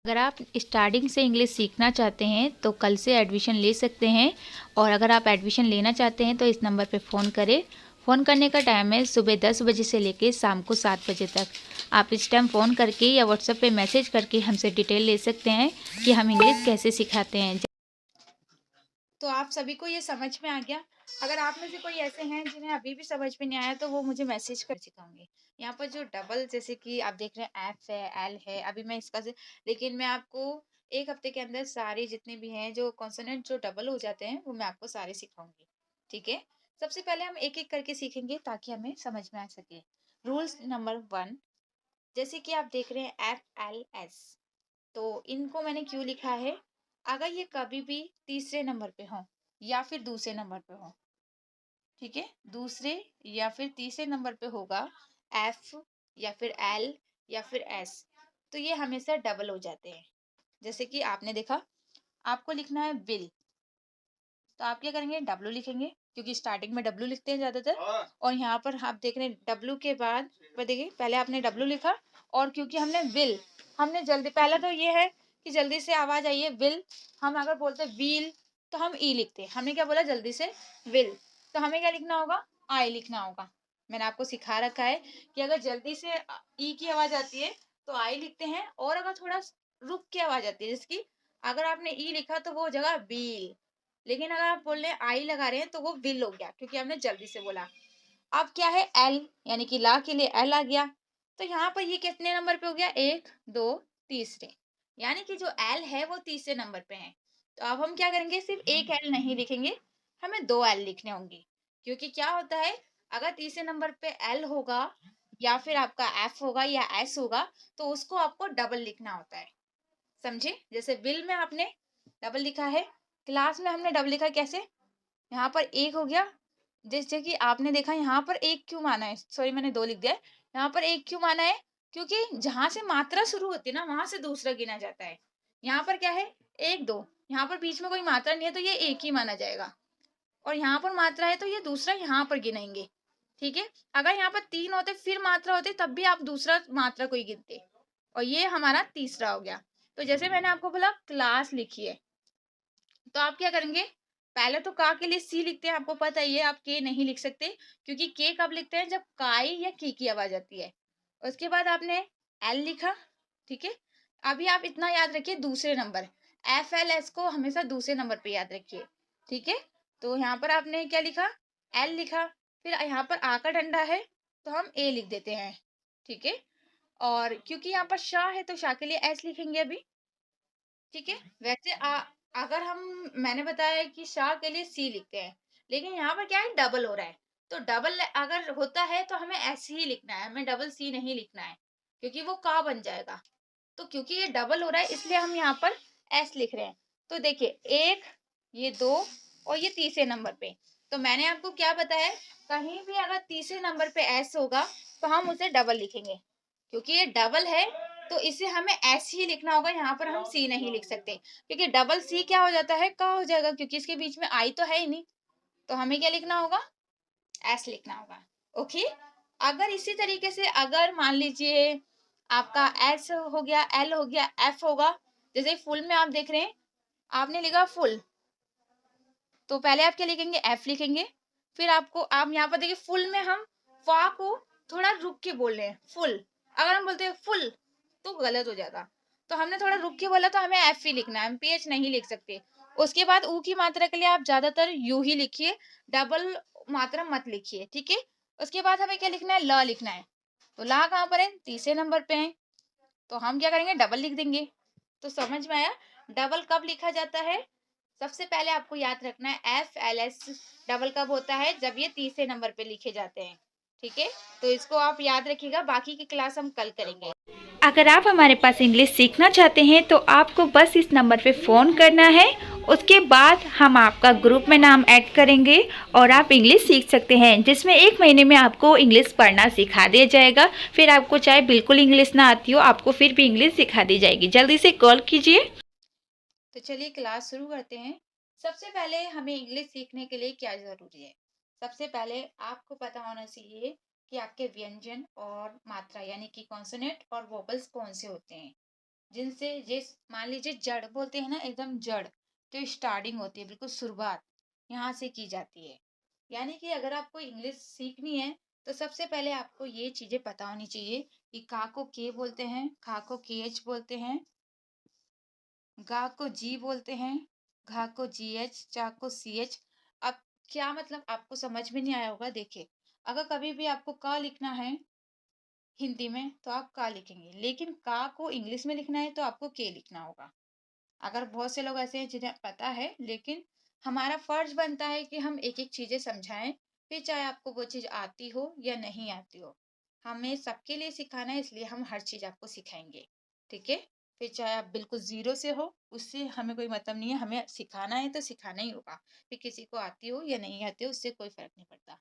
अगर आप स्टार्टिंग से इंग्लिश सीखना चाहते हैं तो कल से एडमिशन ले सकते हैं। और अगर आप एडमिशन लेना चाहते हैं तो इस नंबर पे फ़ोन करें। फ़ोन करने का टाइम है सुबह 10 बजे से लेके शाम को 7 बजे तक। आप इस टाइम फ़ोन करके या व्हाट्सएप पे मैसेज करके हमसे डिटेल ले सकते हैं कि हम इंग्लिश कैसे सिखाते हैं। तो आप सभी को ये समझ में आ गया। अगर आप में से कोई ऐसे हैं जिन्हें अभी भी समझ में नहीं आया तो वो मुझे मैसेज कर सिखाऊंगी। यहाँ पर जो डबल जैसे कि आप देख रहे हैं एफ है, एल है, अभी मैं इसका से लेकिन मैं आपको एक हफ्ते के अंदर सारे जितने भी हैं जो कॉन्सोनेंट जो डबल हो जाते हैं वो मैं आपको सारे सिखाऊंगी। ठीक है। सबसे पहले हम एक एक करके सीखेंगे ताकि हमें समझ में आ सके। रूल्स नंबर 1, जैसे कि आप देख रहे हैं FLS, तो इनको मैंने क्यों लिखा है? अगर ये कभी भी तीसरे नंबर पे हो या फिर दूसरे नंबर पे हो, ठीक है, दूसरे या फिर तीसरे नंबर पे होगा, एफ या फिर एल या फिर एस, तो ये हमेशा डबल हो जाते हैं। जैसे कि आपने देखा, आपको लिखना है विल, तो आप क्या करेंगे? डब्लू लिखेंगे, क्योंकि स्टार्टिंग में डब्लू लिखते हैं ज्यादातर। और यहाँ पर आप देख रहे हैं डब्लू के बाद, पर देखिए पहले आपने डब्लू लिखा, और क्योंकि हमने विल, हमने जल्दी, पहला तो ये है कि जल्दी से आवाज आई है विल। हम अगर बोलते व्हील तो हम ई लिखते हैं, हमने क्या बोला? जल्दी से विल, तो हमें क्या लिखना होगा? आई लिखना होगा। मैंने आपको सिखा रखा है कि अगर जल्दी से ई की आवाज आती है तो आई लिखते हैं, और अगर थोड़ा रुक के आवाज आती है, जिसकी अगर आपने ई लिखा तो वो हो जाएगा बील, लेकिन अगर आप बोल रहे हैं आई लगा रहे हैं तो वो विल हो गया, क्योंकि हमने जल्दी से बोला। अब क्या है? एल, यानी कि ला के लिए एल आ गया। तो यहाँ पर ये कितने नंबर पे हो गया? एक, दो, तीसरे, यानी कि जो एल है वो तीसरे नंबर पे है। तो अब हम क्या करेंगे? सिर्फ एक एल नहीं लिखेंगे, हमें दो एल लिखने होंगे। क्योंकि क्या होता है, अगर तीसरे नंबर पे एल होगा या फिर आपका एफ होगा या एस होगा, तो उसको आपको डबल लिखना होता है। समझे? जैसे विल में आपने डबल लिखा है, क्लास में हमने डबल लिखा, कैसे? यहाँ पर एक हो गया, जैसे कि आपने देखा यहाँ पर एक क्यों माना है, सॉरी मैंने दो लिख दिया है। यहाँ पर एक क्यों माना है? क्योंकि जहां से मात्रा शुरू होती है ना, वहां से दूसरा गिना जाता है। यहाँ पर क्या है? एक, दो, यहाँ पर बीच में कोई मात्रा नहीं है तो ये एक ही माना जाएगा। और यहाँ पर मात्रा है तो ये दूसरा यहाँ पर गिनेंगे। ठीक है। अगर यहाँ पर तीन होते फिर मात्रा होती तब भी आप दूसरा मात्रा कोई गिनते, और ये हमारा तीसरा हो गया। तो जैसे मैंने आपको बोला क्लास लिखिए, तो आप क्या करेंगे? पहले तो का के लिए सी लिखते हैं, आपको पता ही है, आप के नहीं लिख सकते, क्योंकि के कब लिखते हैं? जब काई या की आवाज आती है। उसके बाद आपने एल लिखा, ठीक है। अभी आप इतना याद रखिए, दूसरे नंबर, एफ एल एस को हमेशा दूसरे नंबर पे याद रखिए। ठीक है। तो यहाँ पर आपने क्या लिखा? एल लिखा। फिर यहाँ पर आ का डंडा है तो हम ए लिख देते हैं। ठीक है। और क्योंकि यहाँ पर शाह है तो शाह के लिए एस लिखेंगे अभी। ठीक है। वैसे अगर हम, मैंने बताया कि शाह के लिए सी लिखते हैं, लेकिन यहाँ पर क्या है? डबल हो रहा है, तो डबल अगर होता है तो हमें ऐसे ही लिखना है, हमें डबल सी नहीं लिखना है, क्योंकि वो का बन जाएगा। तो क्योंकि ये डबल हो रहा है इसलिए हम यहाँ पर एस लिख रहे हैं। तो देखिए, एक, ये दो, और ये तीसरे नंबर पे। तो मैंने आपको क्या बताया? कहीं भी अगर तीसरे नंबर पे एस होगा तो हम उसे डबल लिखेंगे, क्योंकि ये डबल है तो इसे हमें ऐसे ही लिखना होगा, यहाँ पर हम सी नहीं लिख सकते, क्योंकि डबल सी क्या हो जाता है? का हो जाएगा, क्योंकि इसके बीच में आई तो है ही नहीं। तो हमें क्या लिखना होगा? एस लिखना होगा। ओके। अगर इसी तरीके से अगर मान लीजिए आपका एस हो गया, एल हो गया, एफ होगा, जैसे फुल में आप देख रहे हैं, आपने लिखा फुल, तो पहले आप क्या लिखेंगे? एफ लिखेंगे। फिर आपको, आप यहाँ पर देखिए फुल में हम फा को थोड़ा रुक के बोल रहे हैं, फुल। अगर हम बोलते हैं फुल तो गलत हो जाता, तो हमने थोड़ा रुक के बोला तो हमें एफ ही लिखना है, हम पीएच नहीं लिख सकते। उसके बाद ऊ की मात्रा के लिए आप ज्यादातर यू ही लिखिए, डबल मात्रा मत लिखिए। ठीक है। उसके बाद हमें क्या लिखना है? ल लिखना है। तो ला कहाँ पर है? तीसरे नंबर पे है, तो हम क्या करेंगे? डबल लिख देंगे। तो समझ में आया? डबल कब लिखा जाता है? सबसे पहले आपको याद रखना है, एफ एल एस डबल कब होता है? जब ये तीसरे नंबर पे लिखे जाते हैं। ठीक है। तो इसको आप याद रखिएगा, बाकी की क्लास हम कल करेंगे। अगर आप हमारे पास इंग्लिश सीखना चाहते हैं तो आपको बस इस नंबर पे फ़ोन करना है। उसके बाद हम आपका ग्रुप में नाम ऐड करेंगे और आप इंग्लिश सीख सकते हैं, जिसमें 1 महीने में आपको इंग्लिश पढ़ना सिखा दिया जाएगा। फिर आपको चाहे बिल्कुल इंग्लिश ना आती हो, आपको फिर भी इंग्लिश सिखा दी जाएगी। जल्दी से कॉल कीजिए। तो चलिए क्लास शुरू करते हैं। सबसे पहले हमें इंग्लिश सीखने के लिए क्या जरूरी है? सबसे पहले आपको पता होना चाहिए कि आपके व्यंजन और मात्रा, यानी कि कॉन्सोनेंट और वोबल्स कौन से होते हैं। जिनसे ये मान लीजिए जड़ बोलते हैं ना, एकदम जड़ जो स्टार्टिंग होती है, बिल्कुल शुरुआत यहाँ से की जाती है। यानी कि अगर आपको इंग्लिश सीखनी है तो सबसे पहले आपको ये चीजें पता होनी चाहिए कि का को के बोलते हैं, खा को के एच बोलते हैं, गा को जी बोलते हैं, घा को जी एच, चा को सी एच। अब क्या मतलब आपको समझ में नहीं आया होगा, देखिए अगर कभी भी आपको क लिखना है हिंदी में तो आप का लिखेंगे, लेकिन का को इंग्लिश में लिखना है तो आपको के लिखना होगा। अगर बहुत से लोग ऐसे हैं जिन्हें पता है, लेकिन हमारा फर्ज बनता है कि हम एक एक चीजें समझाएं, फिर चाहे आपको वो चीज आती हो या नहीं आती हो। हमें सबके लिए सिखाना है, इसलिए हम हर चीज आपको सिखाएंगे। ठीक है, फिर चाहे आप बिल्कुल जीरो से हो, उससे हमें कोई मतलब नहीं है, हमें सिखाना है तो सिखाना ही होगा। फिर किसी को आती हो या नहीं आती हो, उससे कोई फर्क नहीं पड़ता।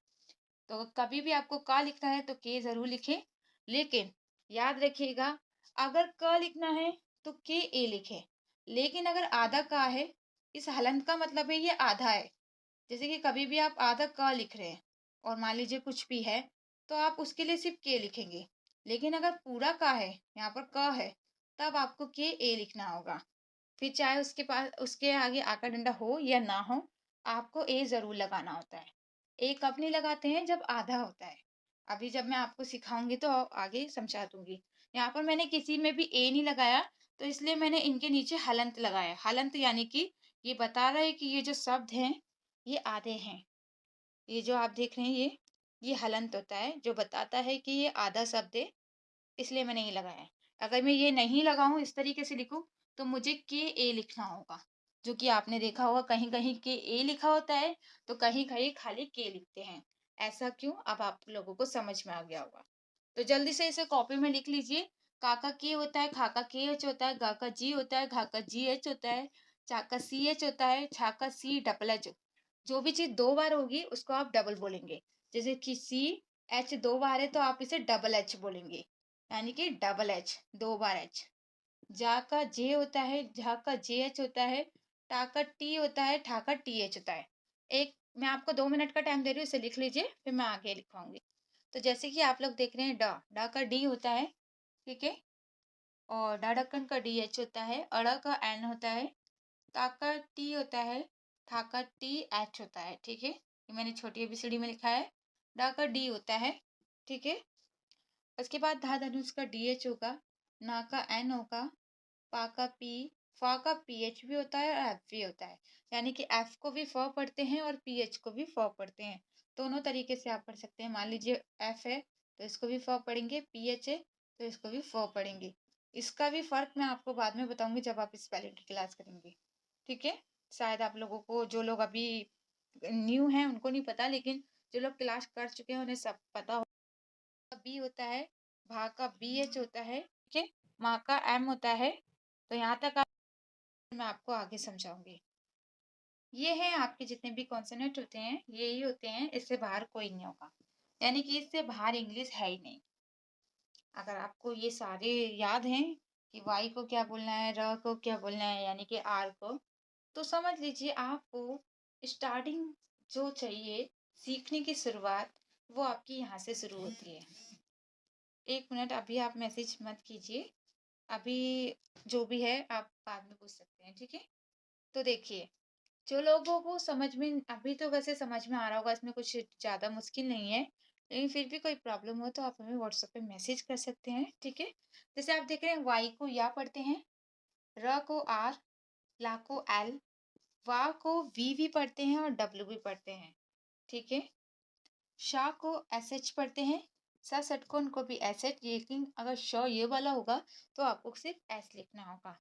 तो कभी भी आपको का लिखना है तो के जरूर लिखें, लेकिन याद रखिएगा अगर क लिखना है तो के ए लिखें। लेकिन अगर आधा का है, इस हलंत का मतलब है ये आधा है। जैसे कि कभी भी आप आधा क लिख रहे हैं और मान लीजिए कुछ भी है, तो आप उसके लिए सिर्फ के लिखेंगे। लेकिन अगर पूरा का है, यहाँ पर क है, तब आपको के ए लिखना होगा। फिर चाहे उसके पास उसके आगे आका डंडा हो या ना हो, आपको ए जरूर लगाना होता है। ए कब नहीं लगाते हैं, जब आधा होता है। अभी जब मैं आपको सिखाऊंगी तो आगे समझा दूंगी। यहाँ पर मैंने किसी में भी ए नहीं लगाया, तो इसलिए मैंने इनके नीचे हलंत लगाया। हलंत यानी कि ये बता रहा है कि ये जो शब्द हैं ये आधे हैं। ये जो आप देख रहे हैं ये हलंत होता है जो बताता है कि ये आधा शब्द है, इसलिए मैंने ये लगाया है। अगर मैं ये नहीं लगाऊं, इस तरीके से लिखूं, तो मुझे के ए लिखना होगा, जो कि आपने देखा होगा कहीं कहीं के ए लिखा होता है तो कहीं कहीं खाली के लिखते हैं। ऐसा क्यों, अब आप लोगों को समझ में आ गया होगा। तो जल्दी से इसे कॉपी में लिख लीजिए। का के होता है, खा का के एच होता है, गा का जी होता है, घा का जी एच होता है, चा का सी एच होता है, छा का सी डबल एच। जो भी चीज दो बार होगी उसको आप डबल बोलेंगे। जैसे कि सी एच दो बार है तो आप इसे डबल एच बोलेंगे, यानी कि डबल एच, दो बार एच। जा का जे होता है, झा का जे एच होता है, टा का टी होता है, ठा का टी एच होता है। एक मैं आपको 2 मिनट का टाइम दे रही हूँ, इसे लिख लीजिए, फिर मैं आगे लिखवाऊंगी। तो जैसे कि आप लोग देख रहे हैं, डा डा का डी होता है, ठीक है, और डा ढक्कन का डी एच होता है, अड़ा का एन होता है, ता का टी होता है, ठा का टी एच होता है, ठीक है। ये मैंने छोटी एबीसीडी में लिखा है। डा का डी होता है, ठीक है। उसके बाद धा धनुष का डी एच होगा, ना का एन होगा, पा का पी, फा का पी एच भी होता है और एफ भी होता है। यानी कि एफ को भी फ पढ़ते हैं और पी एच को भी फ पढ़ते हैं। दोनों तरीके से आप पढ़ सकते हैं। मान लीजिए एफ है तो इसको भी फ पढ़ेंगे, पी एच है तो इसको भी फ पढ़ेंगे। इसका भी फर्क मैं आपको बाद में बताऊंगी जब आप स्पेलिंग की क्लास करेंगे, ठीक है। शायद आप लोगों को, जो लोग अभी न्यू हैं उनको नहीं पता, लेकिन जो लोग क्लास कर चुके हैं उन्हें सब पता हो। बी होता है, भा का बी एच होता है, ठीक है, माँ का एम होता है। तो यहाँ तक मैं आपको आगे समझाऊंगी। ये हैं आपके जितने भी कॉन्सोनेंट होते हैं, ये ही होते हैं, इससे बाहर कोई नहीं होगा। यानी कि इससे बाहर इंग्लिश है ही नहीं। अगर आपको ये सारे याद हैं कि वाई को क्या बोलना है, र को क्या बोलना है, यानी कि आर को, तो समझ लीजिए आपको स्टार्टिंग जो चाहिए सीखने की शुरुआत, वो आपकी यहाँ से शुरू होती है। 1 मिनट, अभी आप मैसेज मत कीजिए, अभी जो भी है आप बाद में पूछ सकते हैं, ठीक है। तो देखिए, जो लोगों को समझ में अभी तो वैसे समझ में आ रहा होगा, इसमें कुछ ज़्यादा मुश्किल नहीं है, लेकिन फिर भी कोई प्रॉब्लम हो तो आप हमें व्हाट्सएप पे मैसेज कर सकते हैं, ठीक है। जैसे आप देख रहे हैं, वाई को या पढ़ते हैं, र को आर, ला को एल, वा को वी भी पढ़ते हैं और डब्ल्यू भी पढ़ते हैं, ठीक है। शाह को एस एच पढ़ते हैं, सा षटकोण को भी एस एच, लेकिन अगर श ये वाला होगा तो आपको सिर्फ एस लिखना होगा।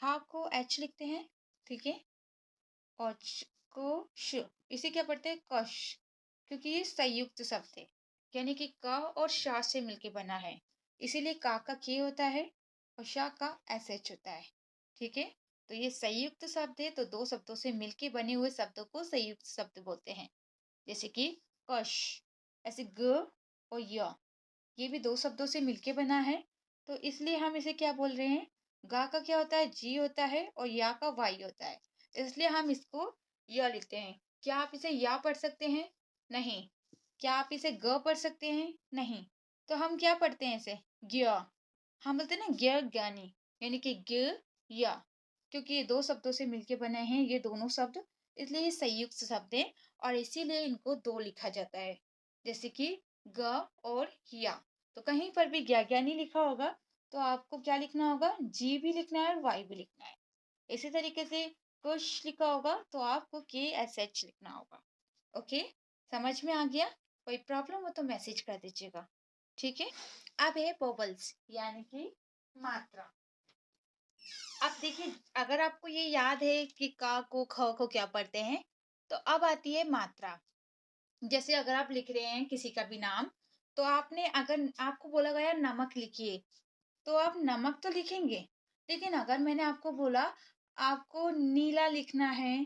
हा को एच लिखते हैं, ठीक है, और श को श, इसे क्या पढ़ते हैं, कश, क्योंकि ये संयुक्त शब्द है, यानी कि क और शा से मिलके बना है, इसीलिए का के होता है और शा का एस एच होता है, ठीक है। तो ये संयुक्त शब्द है, तो दो शब्दों से मिलके बने हुए शब्दों को संयुक्त शब्द बोलते हैं। जैसे कि कश, ऐसे ग और य, ये भी दो शब्दों से मिलके बना है, तो इसलिए हम इसे क्या बोल रहे हैं, गा का क्या होता है, जी होता है, और या का वाई होता है, इसलिए हम इसको य लिखते हैं। क्या आप इसे या पढ़ सकते हैं, नहीं। क्या आप इसे ग पढ़ सकते हैं, नहीं। तो हम क्या पढ़ते हैं इसे, ज्ञ। हम बोलते हैं ना ज्ञ ज्ञानी, यानी कि ग या, क्योंकि ये दो शब्दों से मिलके बने हैं ये दोनों शब्द, इसलिए ये संयुक्त शब्द हैं और इसीलिए इनको दो लिखा जाता है। जैसे कि ग और या। तो कहीं पर भी ज्ञा ज्ञा नहीं लिखा होगा तो आपको क्या लिखना होगा, जी भी लिखना है और वाई भी लिखना है। इसी तरीके से कुश लिखा होगा तो आपको के एस एच लिखना होगा। ओके, समझ में आ गया? कोई प्रॉब्लम हो तो मैसेज कर दीजिएगा, ठीक है? अब है वोवल्स यानी कि मात्रा। अब देखिए, अगर आपको ये याद है कि का को ख को क्या पढ़ते हैं, तो अब आती है मात्रा। जैसे अगर आप लिख रहे हैं किसी का भी नाम, तो आपने अगर आपको बोला गया नमक लिखिए, तो आप नमक तो लिखेंगे, लेकिन अगर मैंने आपको बोला आपको नीला लिखना है,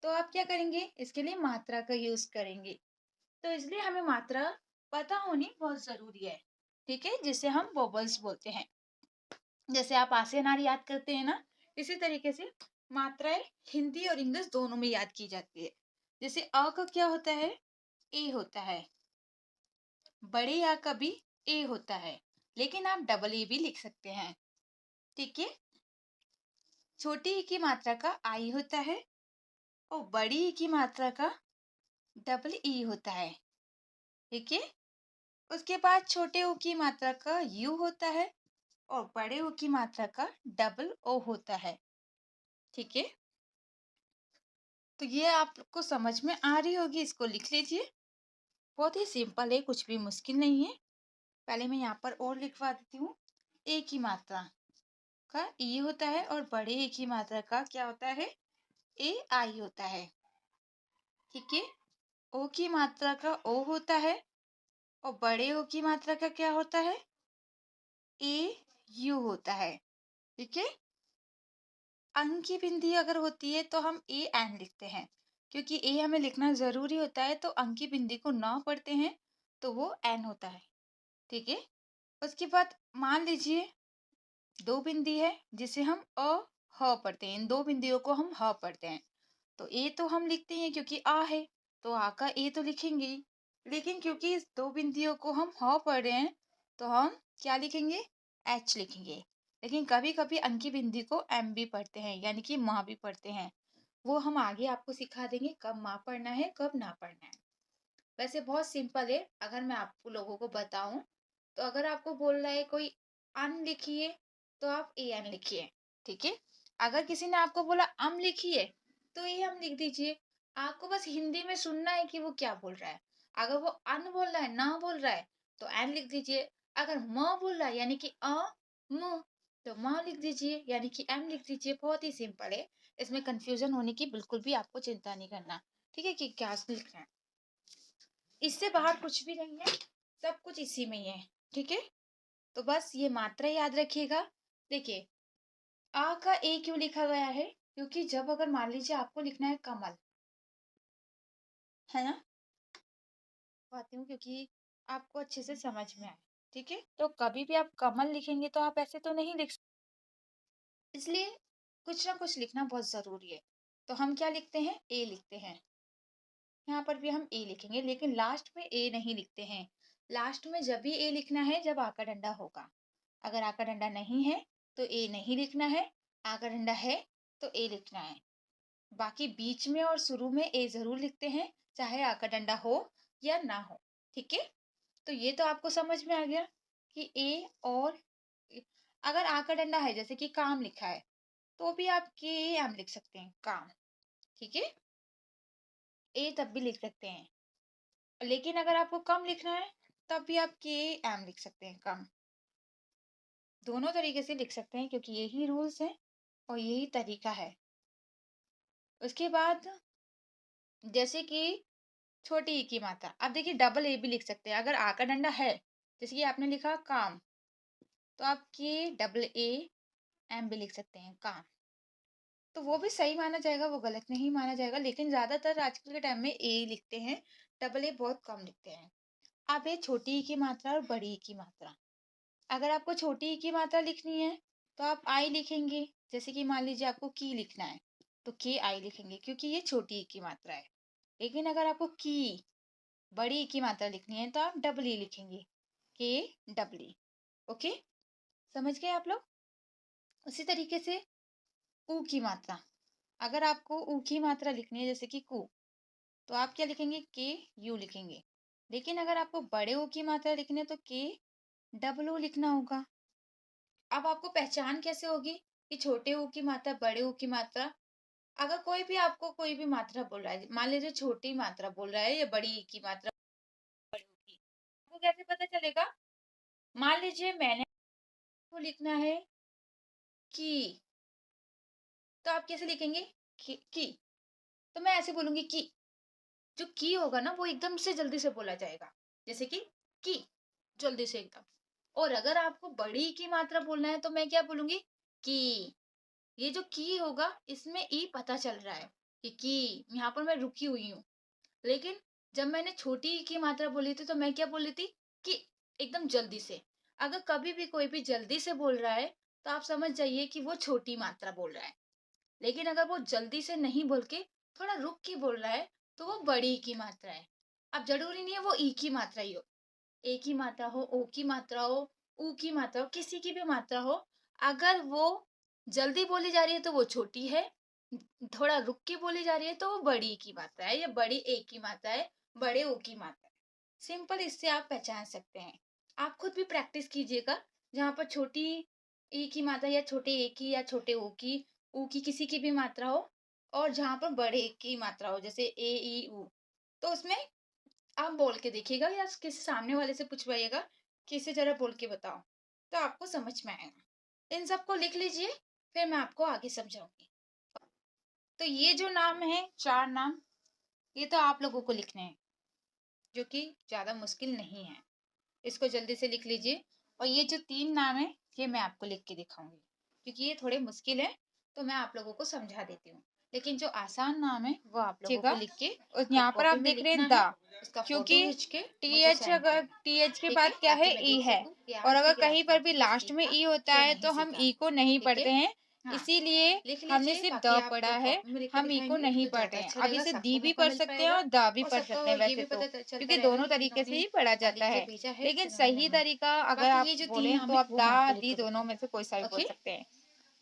तो आप क्या करेंगे? इसके लिए मात्रा का यूज करेंगे। तो इसलिए हमें मात्रा पता होनी बहुत जरूरी है, ठीक है? जिसे हम वोवल्स बोलते हैं। जैसे आप आसे अनार याद करते हैं ना, इसी तरीके से मात्राएं हिंदी और इंग्लिश दोनों में याद की जाती है। जैसे अ का क्या होता है? ए होता है। बड़े आ का भी ए होता है, लेकिन आप डबल ए भी लिख सकते हैं, ठीक है? छोटी ई की मात्रा का आई होता है और बड़ी ई की मात्रा का डबल ई होता है, ठीक है? उसके बाद छोटे ओ की मात्रा का यू होता है और बड़े ओ की मात्रा का डबल ओ होता है, ठीक है? तो ये आपको समझ में आ रही होगी, इसको लिख लीजिए। बहुत ही सिंपल है, कुछ भी मुश्किल नहीं है। पहले मैं यहाँ पर और लिखवा देती हूँ। ए की मात्रा का ई होता है और बड़े ए की मात्रा का क्या होता है? ए आई होता है, ठीक है? ओ की मात्रा का ओ होता है और बड़े ओ की मात्रा का क्या होता है? ए यू होता है, ठीक है? अंक की बिंदी अगर होती है तो हम ए एन लिखते हैं, क्योंकि ए हमें लिखना जरूरी होता है, तो अंक की बिंदी को ना पढ़ते हैं तो वो एन होता है, ठीक है? उसके बाद मान लीजिए दो बिंदी है जिसे हम अ ह पढ़ते हैं, इन दो बिंदियों को हम ह पढ़ते हैं। तो ए तो हम लिखते हैं क्योंकि आ है, तो आ का ए तो लिखेंगे ही। लेकिन क्योंकि इस दो बिंदियों को हम ह पढ़ रहे हैं, तो हम क्या लिखेंगे? एच लिखेंगे। लेकिन कभी कभी अंकी बिंदी को एम भी पढ़ते हैं, यानी कि माँ भी पढ़ते हैं। वो हम आगे आपको सिखा देंगे कब माँ पढ़ना है कब ना पढ़ना है। वैसे बहुत सिंपल है, अगर मैं आपको लोगों को बताऊं, तो अगर आपको बोल रहा है कोई अन लिखिए, तो आप ए एन लिखिए, ठीक है? अगर किसी ने आपको बोला अम लिखिए, तो ये हम लिख दीजिए। आपको बस हिंदी में सुनना है कि वो क्या बोल रहा है। अगर वो अन बोल रहा है, ना बोल रहा है, तो एन लिख दीजिए। अगर म बोल रहा है यानी कि म, तो म लिख दीजिए, यानी कि एम लिख दीजिए। बहुत ही सिंपल है, इसमें कंफ्यूजन होने की बिल्कुल भी आपको चिंता नहीं करना, ठीक है? कि क्या लिखना है, इससे बाहर कुछ भी नहीं है, सब कुछ इसी में ही है, ठीक है? तो बस ये मात्रा याद रखिएगा। देखिए, आ का ए क्यों लिखा गया है? क्योंकि जब अगर मान लीजिए आपको लिखना है कमल, है ना? पाती हूँ क्योंकि आपको अच्छे से समझ में आए, ठीक है? तो कभी भी आप कमल लिखेंगे तो आप ऐसे तो नहीं लिख सकते, इसलिए कुछ ना कुछ लिखना बहुत जरूरी है। तो हम क्या लिखते हैं? ए लिखते हैं। यहाँ पर भी हम ए लिखेंगे, लेकिन लास्ट में ए नहीं लिखते हैं। लास्ट में जब भी ए लिखना है जब आका डंडा होगा। अगर आका डंडा नहीं है तो ए नहीं लिखना है, आका डंडा है तो ए लिखना है। बाकी बीच में और शुरू में ए जरूर लिखते हैं, चाहे आका डंडा हो या ना हो, ठीक है? तो ये तो आपको समझ में आ गया कि ए और अगर आका डंडा है, जैसे कि काम लिखा है, तो भी आप के एम लिख सकते हैं, काम, ठीक है? ए तब भी लिख सकते हैं। लेकिन अगर आपको कम लिखना है, तब भी आप के एम लिख सकते हैं, कम। दोनों तरीके से लिख सकते हैं क्योंकि यही रूल्स हैं और यही तरीका है। उसके बाद जैसे कि छोटी ई की मात्रा, अब देखिए डबल ए भी लिख सकते हैं। अगर आ का डंडा है, जैसे कि आपने लिखा काम, तो आप के डबल ए एम भी लिख सकते हैं, काम। तो वो भी सही माना जाएगा, वो गलत नहीं माना जाएगा, लेकिन ज्यादातर आजकल के टाइम में ए लिखते हैं, डबल ए बहुत कम लिखते हैं। अब है छोटी ई की मात्रा और बड़ी ई की मात्रा। अगर आपको छोटी ई की मात्रा लिखनी है तो आप आई लिखेंगे। जैसे कि मान लीजिए आपको की लिखना है, तो के आई लिखेंगे क्योंकि ये छोटी ई की मात्रा है। लेकिन अगर आपको की बड़ी ई की मात्रा लिखनी है तो आप डबल ई लिखेंगे, के डबल ई। ओके, समझ गए आप लोग? उसी तरीके से ऊ की मात्रा, अगर आपको ऊ की मात्रा लिखनी है जैसे कि कु, तो आप क्या लिखेंगे, के यू लिखेंगे। लेकिन अगर आपको बड़े ऊ की मात्रा लिखनी है तो के डबल ओ लिखना होगा। अब आपको पहचान कैसे होगी कि छोटे ऊ की मात्रा, बड़े ऊ की मात्रा? अगर कोई भी आपको कोई भी मात्रा बोल रहा है, मान लीजिए छोटी मात्रा बोल रहा है या बड़ी ई की मात्रा, बड़ी ऊ की, आपको कैसे पता चलेगा? मान लीजिए मैंने को लिखना है की, तो आप कैसे लिखेंगे? की। तो मैं ऐसे बोलूंगी की। जो की होगा ना वो एकदम से जल्दी से बोला जाएगा, जैसे कि की, जल्दी से एकदम। और अगर आपको बड़ी की मात्रा बोलना है तो मैं क्या बोलूंगी, की। ये जो की होगा इसमें ई पता चल रहा है कि यहाँ पर मैं रुकी हुई हूँ। लेकिन जब मैंने छोटी ई की मात्रा बोली थी तो मैं क्या बोली थी, कि एकदम जल्दी से। अगर कभी भी कोई भी जल्दी से बोल रहा है तो आप समझ जाइए कि वो छोटी मात्रा बोल रहा है। लेकिन अगर वो जल्दी से नहीं बोल के थोड़ा रुक के बोल रहा है तो वो बड़ी की मात्रा है। अब जरूरी नहीं है वो ई की मात्रा ही हो, ए की मात्रा हो, ओ की मात्रा हो, ऊ की मात्रा हो, किसी की भी मात्रा हो, अगर वो जल्दी बोली जा रही है तो वो छोटी है, थोड़ा रुक के बोली जा रही है तो वो बड़ी की मात्रा है, या बड़ी ए की मात्रा है, बड़े ओ की मात्रा है। सिंपल, इससे आप पहचान सकते हैं। आप खुद भी प्रैक्टिस कीजिएगा, जहाँ पर छोटी ई की मात्रा या छोटे ए की या छोटे ऊ की किसी की भी मात्रा हो, और जहाँ पर बड़े की मात्रा हो जैसे ए ई ऊ, तो उसमें आप बोल के देखिएगा या किसी सामने वाले से पूछवाइएगा कि इसे जरा बोल के बताओ, तो आपको समझ में आएगा। इन सबको लिख लीजिए, फिर मैं आपको आगे समझाऊंगी। तो ये जो नाम है, 4 नाम, ये तो आप लोगों को लिखने हैं, जो कि ज्यादा मुश्किल नहीं है। इसको जल्दी से लिख लीजिए। और ये जो 3 नाम है ये मैं आपको लिख के दिखाऊंगी, क्योंकि ये थोड़े मुश्किल है तो मैं आप लोगों को समझा देती हूँ। लेकिन जो आसान नाम है वो आप लोगों को लिख के और एक यहाँ पर आप कॉपी में देख रहे लिखना हैं है, द, उसका फोटो क्योंकि खींच के टी मुझे एच, सेंड अगर करना है। टी एच के ठीक बाद है, क्या है, ताकि मैं ई देख है। सकूं कि और आज अगर की क्लास कहीं में पर भी आपने कुछ लास्ट में सीखा ई होता या है नहीं तो हम सीखा। ई को नहीं ठीक पढ़ते है, हैं, हाँ, इसीलिए लिख हमने लीजिए सिर्फ द बाकी पढ़ा आपको है, कॉपी में लिख के हम ई को दिखाएंगे नहीं तो पढ़ ज्यादा रहे हैं। अच्छा अब रहेगा, इसे दी सबको भी मौका पढ़ मिल सकते हैं पाएगा। और द भी और पढ़ सबको सकते हैं ये वैसे भी तो, पता चलता क्योंकि रहेगा दोनों कि तरीके से इन्होंने ही पढ़ा जाता लिख के है। भेजा है लेकिन कि उन्होंने सही नहीं। तरीका अगर बाकी आप ये जो 3 बोलें नाम तो है आप वो मैं आपको दा लिख दी के दोनों में बताऊंगी। से कोई सा भी बोल ओके, सकते हैं।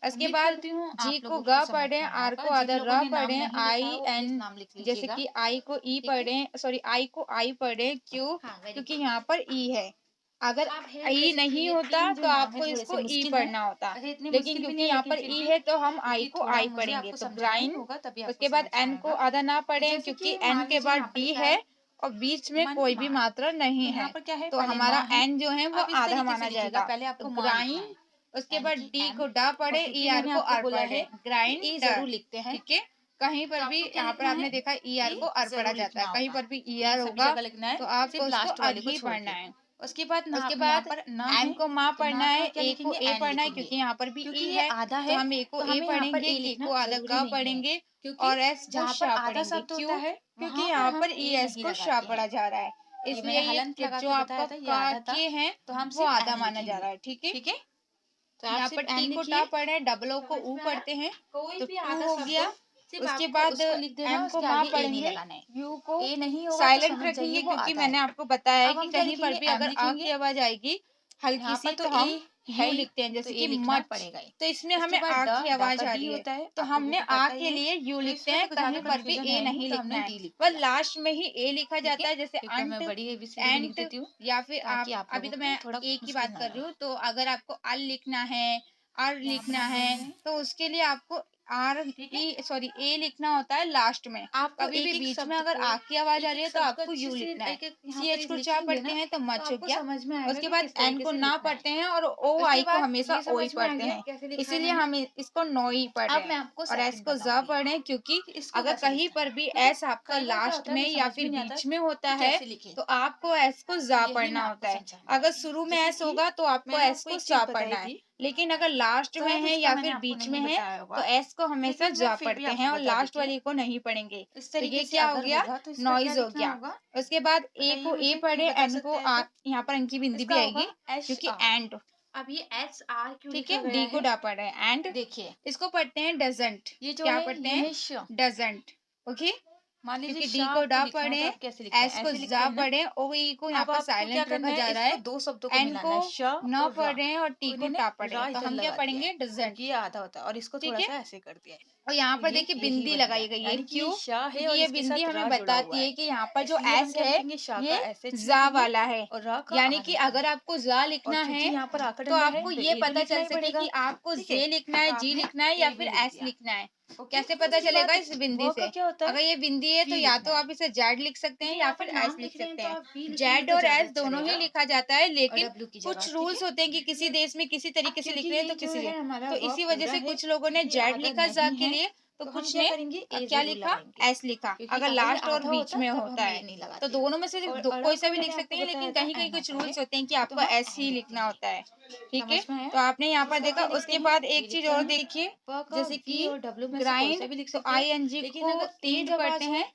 उसके उम्मीद बाद करती हूँ जी आप को लोगों को ग समझ पढ़ें, में आया आर होगा। को जिन अदर लोगों र ने नाम पढ़ें, नहीं लिखा आई है वो प्लीज एन, नाम लिख जैसे लीजिएगा। कि आई को ई ठीक है, पढ़ें, सॉरी आई को आई पढ़ें, क्यों? हाँ, वेरी क्योंकि गुड। यहाँ पर ई है। अगर अब है ई जैसे कि नहीं ये होता 3 जो तो नाम है आपको थोड़े से इसको ई मुश्किल है। पढ़ना होता, वैसे इतने लेकिन मुश्किल भी क्योंकि नहीं है, यहाँ लेकिन पर फिर ई भी है तो हम आई क्योंकि को थोड़ा आई मुझे पढ़ेंगे, आपको तो समझाना ही ग्राइन। होगा तभी आपको उसके बाद समझ में एन को आएगा। आधा ना तो पढ़ें, जैसे क्योंकि कि एन मान के लीजिए बाद यहाँ पर डी लिखा है है और बीच में मन कोई भी मान, मात्रा नहीं तो यहाँ है, पर क्या है, तो पहले हमारा माँ है। एन जो है वो अब इस आधा तरीके से माना लिखिएगा, जाएगा। पहले तो आपको माँ लिखना ग्राइन, है, उसके एन बाद की डी एम। को डा और पढ़े, ई क्योंकि आर मैंने को आपको आर बोला पढ़े, है कि ए ग्राइंडर। जरूर लिखते हैं, ठीक है, कहीं तो पर भी आपको क्या यहाँ पर लिखना आपने है, देखा ई आर ए को आर पढ़ा जरूर जाता है, लिखना कहीं होगा। पर भी ई ए आर सभी होगा जगह लिखना है, तो आपको सिर्फ उसको लास्ट अग वाले को ही छोड़ पढ़ना के। है। उसके बाद ना उसके यहाँ बाद पर न एन है, को माँ तो पढ़ना ना है, का क्या ए को लिखेंगे, ए एन पढ़ना है, लिखेंगे। क्योंकि यहाँ पर भी क्योंकि ई ये है आधा तो है हम ए को तो ए हमें यहाँ पर पढ़ेंगे, ए के लिखना को आधा जरूरी ग नहीं है, पढ़ेंगे क्योंकि और एस को जहाँ पर शा आधा पढ़ेंगे। शब्द होता क्यों? है क्योंकि वहां पर यहाँ हम पर ई ए एस नहीं को शा लगाते हैं। पढ़ा जा रहा है, ये इसलिए मैंने हलंत ये लगा जो के आपका बताया था, ये का आधा था, के है तो हम वो सिर्फ आधा एन माना जा लिखेंगे। रहा है। ठीक है, ठीक है, तो आप यहाँ पर सिर्फ टी एन को लिखिए। टा पढ़े, डबल ओ को समझ ऊ में आया? पढ़ते हैं, कोई तो भी टू आधा हो शब्द गया। हो, सिर्फ उसके आपको बाद उसको लिख देना है, एम को उसके माँ आगे ए नहीं पढ़ेंगे, लगाना है। यू को ए नहीं होगा तो साइलेंट समझ जाइए रखेंगे, वो क्योंकि आधा मैंने है। आपको बताया है अब कि हम क्या कहीं पर लिखेंगे, भी एम अगर आ की लिखेंगे। आवाज आएगी हल्की यहाँ पर सी तो तो ए हम है यू ही, लिखते हैं, तो जैसे ए कि लिखना मच। पड़ेगा ही। तो इसमें उसके हमें बाद आ ड, की ड आवाज का आ डी रही है होता है, तो आप लोगों हमने को आ पता ही के है। लिए यू तो लिखते इसमें हैं, तो कहीं ज्यादा पर भी कंफ्यूजन ए है नहीं, नहीं तो लिखना हमने है। डी लिख वह दिया। लास्ट में ही ए लिखा ठीक जाता है, है, जैसे क्योंकि अंट, मैं बड़ी एबीसीडी भी लिख एंट, देती हूँ, या फिर आप, ताकि आप अभी लोगों तो को मैं थोड़ा ए की मुश्किल बात ना कर रही लगे। हूँ, तो अगर आपको अल लिखना है, आर यहाँ पर लिखना हम है, बोल रहे हैं, तो उसके लिए आपको आर ठीक है। ई सॉरी ए लिखना होता है लास्ट में। आपको कभी भी एक-एक बीच में शब्द अगर को आ की आवाज आ रही एक-एक है तो शब्द को आपको अच्छे यू से लिखना है। एक-एक यहाँ सी पर एच को चा लिखेंगे पढ़ते ना, हैं तो तो मच हो आपको गया। समझ में आएगा उसके कि बाद किस एन तरीके को से ना लिखना है। पढ़ते हैं और ओ उसके आई को बाद हमेशा ये ओ ही समझ में आ पढ़ते गया हैं, कैसे लिखा है इसीलिए मैंने। हम इसको नो ही पढ़ रहे अब हैं। मैं आपको और एस सेकंड को ज बताऊंगी पढ़ें, क्योंकि कि इसको अगर कैसे कहीं लिखना पर है, भी ठीक है? एस आपका कई बार क्या लास्ट होता है में हमें या समझ फिर में नहीं आता बीच में होता कि है कैसे लिखें, तो आपको एस को जा यही पढ़ना मैं आपको होता है। समझाने अगर वाली हूँ। शुरू में जैसे एस कि होगा तो आपको मैंने एस आपको को एक सा चीज बताई पढ़ना है, थी, लेकिन अगर लास्ट में शायद है इसका या मैंने फिर आपको बीच नहीं में है बताया तो होगा, एस को हमेशा लेकिन मैं जा फिर भी पढ़ते हैं आपको और बता लास्ट देती हूँ। वाले को नहीं पढ़ेंगे। इस तो तरीके ये से क्या हो अगर गया, होगा तो इसका क्या नॉइज हो लिखना गया। होगा, उसके बाद ए बताइए को ए मुझे, कोई पढ़े, बता एन को सकता है आ, तो? यहाँ पर अंकी बिंदी भी इसका होगा आएगी एस क्योंकि आर। एंड। अब ये एस आर क्यों ठीक लिखा है, गया डी को है, डा पढ़े एंड, देखिए। इसको पढ़ते हैं डजेंट। ये जो क्या है पढ़ते ये हैं, है श, डजेंट। ओके, मान लीजिए क्योंकि डी शाह को आपको डा लिखना है, तो पढ़े, आप कैसे लिखते हैं? एस को ऐसे लिखते जा हैं ना? पढ़े, ओ ई को यहाँ अब पर आपको क्या साइलेंट करना रखा है, जा रहा इसको है, दो शब्दों को एन मिलाना को है, श न और पढ़ रा। रहे हैं और टी तो को इन्होंने टा पढ़ रहे रा हैं, तो इधर हम क्या लगा दिया है, पढ़ेंगे डजंट। क्योंकि ये आधा होता है और इसको ठीक थोड़ा है, सा ऐसे कर दिया है। और यहाँ तो पर ये देखिए यही बिंदी बन लगाई गया, गई है, यानी कि क्यों? शाह है क्योंकि और ये इसके बिंदी साथ हमें रा जुड़ा हुआ बताती है, है कि यहाँ पर जो इसलिए हम एस क्या है लिखेंगे, शाह का ये एसएच जा लिखेंगे वाला है, और रा का यानी आर कि लिखेंगे। अगर आपको जा और लिखना क्योंकि है यहाँ पर आका तो डंडा है आपको तो ये ए भी पता लिखना चल ही सके पड़ेगा, कि आपको ठीक जे है? लिखना तो है, जी आपने लिखना है या ए भी फिर लिख एस दिया, लिखना है। ओके। कैसे पता उसके चलेगा बाद इस बिंदी व का से? क्या होता है, अगर ये बिंदी है तो वी या लिखना तो है, आप इसे जेड लिख सकते हैं क्योंकि या यहाँ पर फिर एस नाम लिख लिख रहे हैं सकते तो हैं। आप वी लिखेंगे जेड तो और ज्यादा एस अच्छा दोनों ही रहेगा, लिखा जाता है, और लेकिन डब्ल्यू की कुछ जगह, ठीक है? रूल्स होते हैं कि किसी देश में किसी अब तरीके से क्योंकि लिख रहे हैं ये तो जो किसी है हमारा तो व इसी वजह पूरा से है, कुछ लोगों ने ये जेड आधा लिखा जा नहीं के है, लिए, तो तो हम कुछ क्या ने करेंगे, ए क्या जरूर लिखा, लगाएंगे, एस लिखा। क्योंकि अगर अगर ये लास्ट और आधा बीच होता में तब होता हम ये है नहीं तो लगाते। दोनों में से और अड़ा कोई सा को भी लिख मैंने सकते आपको हैं, बताया लेकिन था कहीं कहीं एन कुछ आता है, रूल्स होते हैं कि तो आपको हम एस एन ही लिखते लिखना हैं। होता है। ठीक है, समझ में आया? तो आपने यहाँ पर उसके बाद देखा, क्या लिखते उसके हैं, बाद वी एक चीज लिखते और हैं। देखिए, प का जैसे वी कि और डब्ल्यू में से कोई ग्राइंड, सा भी लिख तो सकते हैं, आई एन जी लेकिन को अगर इंड ईंट पढ़ते आवाज हो हैं।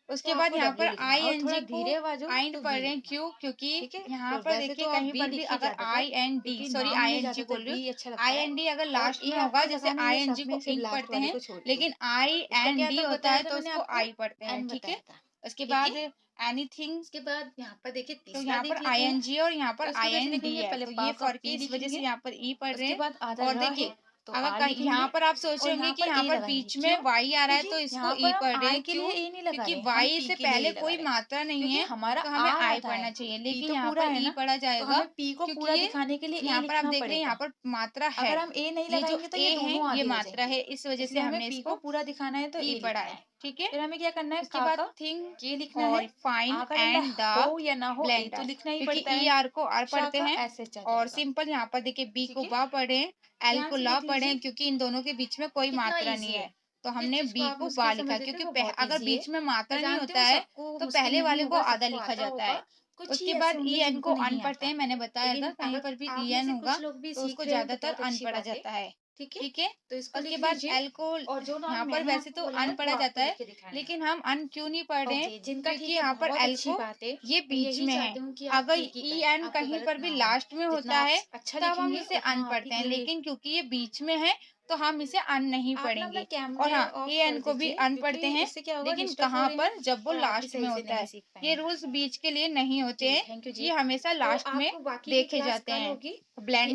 तो उसके बाद आपको यहाँ डब्ल्यू पर लिखना है, आई और एन थोड़ा जी को धीरे आवाज हो आइंड तो पढ़ वी रहे हैं, लिखना है, क्यों? क्योंकि ठीक है? यहाँ और पर वैसे देखिए तो आप कहीं वी पर भी लिखिए अगर आई ज्यादातर, एन डी, क्योंकि सॉरी नाम आई में एन जी बोल ज्यादातर रही हूँ, वी अच्छा लगता आई है, एन डी अगर और लास्ट ए में होगा, आपको जैसे लगाना आई है, एन जी साथ में को सिर्फ इंक लास्ट पढ़ते वाले हैं, को छोड़ के। लेकिन आई इसका एन क्या डी तब होता बताया है था तो मैंने उसको आपको, आई पढ़ते हैं। एन ठीक है, बताया था, उसके ठीक बाद है? एनीथिंग, उसके बाद यहाँ पर देखिए तो तीसरा यहाँ पर देख आई लेते हैं, एन जी और यहाँ पर तो इसको आई कैसे एन डी लिखेंगे, है, पहले तो पा ये का फर्क है, पी इस वजह से लिखेंगे, यहाँ पर ई पढ़ रहे उसके हैं। बाद आधा और र है देखिए, तो अगर आ यहाँ लिखेंगे, पर आप सोच और रहे होंगे यहाँ कि पर यहाँ ए पर लगाएंगे, बीच में क्यों? वाई आ रहा है क्योंकि तो इसको यहाँ ई पर हम पढ़ रहे आय हैं, के क्यों? लिए ए नहीं लगा क्योंकि रहे, हम वाई पी से के लिए पहले ए लगा कोई रहे हैं, मात्रा नहीं क्योंकि है, हमारा तो हमें आर आई आधा पढ़ना है, चाहिए, पी लेकिन तो यहाँ पूरा पर है ई ना, पढ़ा तो जाएगा हमें पी को क्योंकि पूरा ये दिखाने के लिए ए यहाँ पर आप लिखना देख रहे हैं, यहाँ पड़ेगा। पर मात्रा है, अगर हम ए नहीं ये जो लगाएंगे तो ये ए है दोनों ये आधे हो मात्रा जाएंगे, है, इस वजह से इसलिए हमें हमने पी को इसको पूरा दिखाना है तो ई ए पढ़ा लिखना है। है। ठीक है, फिर हमें क्या करना है, उसके का बाद का थिंग के लिखना और है, फाइन आ का डंडा एंड द हो या ना हो ए तो ब्लेंडर, लिखना ही क्योंकि पड़ता ई है, आर को आर शा पढ़ते का हैं, ऐसे आ और जाएगा, सिंपल यहाँ पर देखिए बी ठीक को है? बा पढ़े, एल ध्यान को से ला देख पढ़े, लीजिए, क्योंकि इन दोनों के बीच में कोई कितना मात्रा ईज़ी नहीं है, है। तो जिस हमने चीज़ को बी आप को बा मुश्किल लिखा, समझ रहे थे क्योंकि वो बहुत अगर ईज़ी है। बीच में मैं मात्रा नहीं जानती होता हूँ है सबको तो मुश्किल पहले नहीं वाले को होगा, आधा सबको लिखा आता जाता होगा, है। कुछ ही उसके ऐसे बाद ई होंगे एन को जिनको अन नहीं पढ़ते आता। हैं, मैंने बताया था, लेकिन कहीं अगर पर भी ई आप में एन से होगा कुछ लोग भी तो उसको सीख रहे हैं तो ज्यादातर बहुत अन अच्छी पढ़ा बात है, जाता है। ठीक है? ठीक है, तो इसको उसके लिख बाद लीजिए, एल को और जो नाम यहाँ पर मैंने वैसे आपको तो बोला अन है वो पढ़ा आपको जाता लिख है, के दिखाना है। लेकिन हम अन क्यों नहीं पढ़ रहे हैं? ओके, जिनका क्योंकि ठीक है यहाँ पर बहुत एल अच्छी को बात है, ये मैं बीच यही में है, चाहती हूँ कि आप अगर ठीक ही ई करें, एन आपको कहीं गलत पर ना भी आए। लास्ट में जितना होता आप है अच्छा तब हम लिखेंगे इसे उतना अन आप ही पढ़ते के हैं, लिए। लेकिन क्योंकि ये बीच में है तो हम इसे अन नहीं आप ना अपना पढ़ेंगे। और कैमरे हाँ, ऑफ ए कर एन को भी दीजिए, अन क्योंकि पढ़ते हैं, इससे क्या होगा, लेकिन डिस्टर्ब हो कहाँ रहे हैं पर? जब वो और आप भी लास्ट में सही से होता नहीं है। सीख ये पाएंगे। रूल्स बीच के लिए नहीं होते जी, हैं, थैंक यू जी। ये हमेशा तो लास्ट में आपको बाकी की देखे क्लास जाते कल हैं। होगी, क्योंकि ब्लेंडर